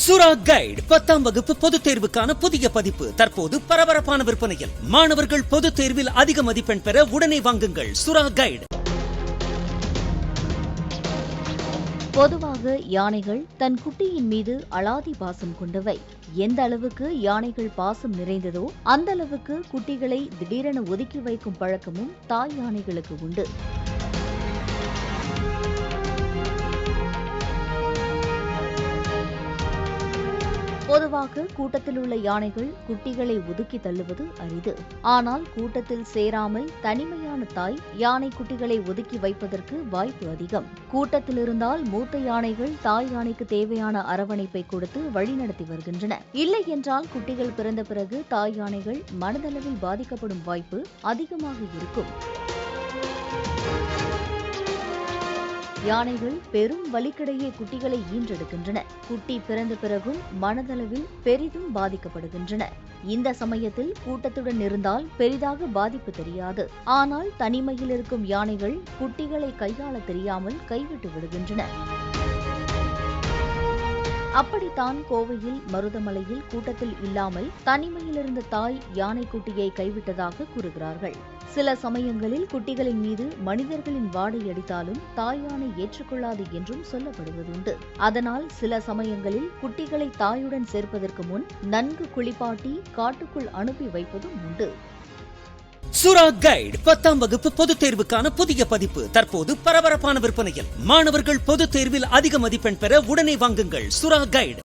சுரா கைடு 10ஆம் வகுப்பு பொதுத் தேர்வுக்கான புதிய பதிப்பு தற்போது பரபரப்பான விற்பனையில். மாணவர்கள் பொதுத் தேர்வில் அதிக மதிப்பெண் பெற உடனே வாங்குங்கள் சுரா கைடு. பொதுவாக யானைகள் தன் குட்டியின் மீது அலாதி பாசம் கொண்டவை. எந்த அளவுக்கு யானைகள் பாசம் நிறைந்ததோ அந்த அளவுக்கு குட்டிகளை திடீரென ஒதுக்கி வைக்கும் பழக்கமும் தாய் யானைகளுக்கு உண்டு. பொதுவாக கூட்டத்தில் உள்ள யானைகள் குட்டிகளை ஒதுக்கி தள்ளுவது அரிது. ஆனால் கூட்டத்தில் சேராமல் தனிமையான தாய் யானை குட்டிகளை ஒதுக்கி வைப்பதற்கு வாய்ப்பு அதிகம். கூட்டத்தில் இருந்தால் மூத்த யானைகள் தாய் யானைக்கு தேவையான அரவணைப்பை கொடுத்து வழிநடத்தி வருகின்றன. இல்லை என்றால் குட்டிகள் பிறந்த பிறகு தாய் யானைகள் மனதளவில் பாதிக்கப்படும் வாய்ப்பு அதிகமாக இருக்கும். யானைகள் பெரும் வலிக்கிடையே குட்டிகளை ஈன்றெடுக்கின்றன. குட்டி பிறந்த பிறகும் மனதளவில் பெரிதும் பாதிக்கப்படுகின்றன. இந்த சமயத்தில் கூட்டத்துடன் இருந்தால் பெரிதாக பாதிப்பு தெரியாது. ஆனால் தனிமையில் இருக்கும் யானைகள் குட்டிகளை கையாள தெரியாமல் கைவிட்டு விடுகின்றன. அப்படித்தான் கோவையில் மருதமலையில் கூட்டத்தில் இல்லாமல் தனிமையில் இருந்த தாய் யானை குட்டியை கைவிட்டதாக கூறுகிறார்கள். சில சமயங்களில் குட்டிகளின் மீது மனிதர்களின் வாடை அடித்தாலும் தாய் யானை ஏற்றுக்கொள்ளாது என்றும் சொல்லப்படுவதுண்டு. அதனால் சில சமயங்களில் குட்டிகளை தாயுடன் சேர்ப்பதற்கு முன் நன்கு குளிப்பாட்டி காட்டுக்குள் அனுப்பி வைப்பதும் உண்டு. சுரா கைடு 10ஆம் வகுப்பு பொதுத் தேர்வுக்கான புதிய பதிப்பு தற்போது பரபரப்பான விற்பனையில். மாணவர்கள் பொதுத் தேர்வில் அதிக மதிப்பெண் பெற உடனே வாங்குங்கள் சுரா கைடு.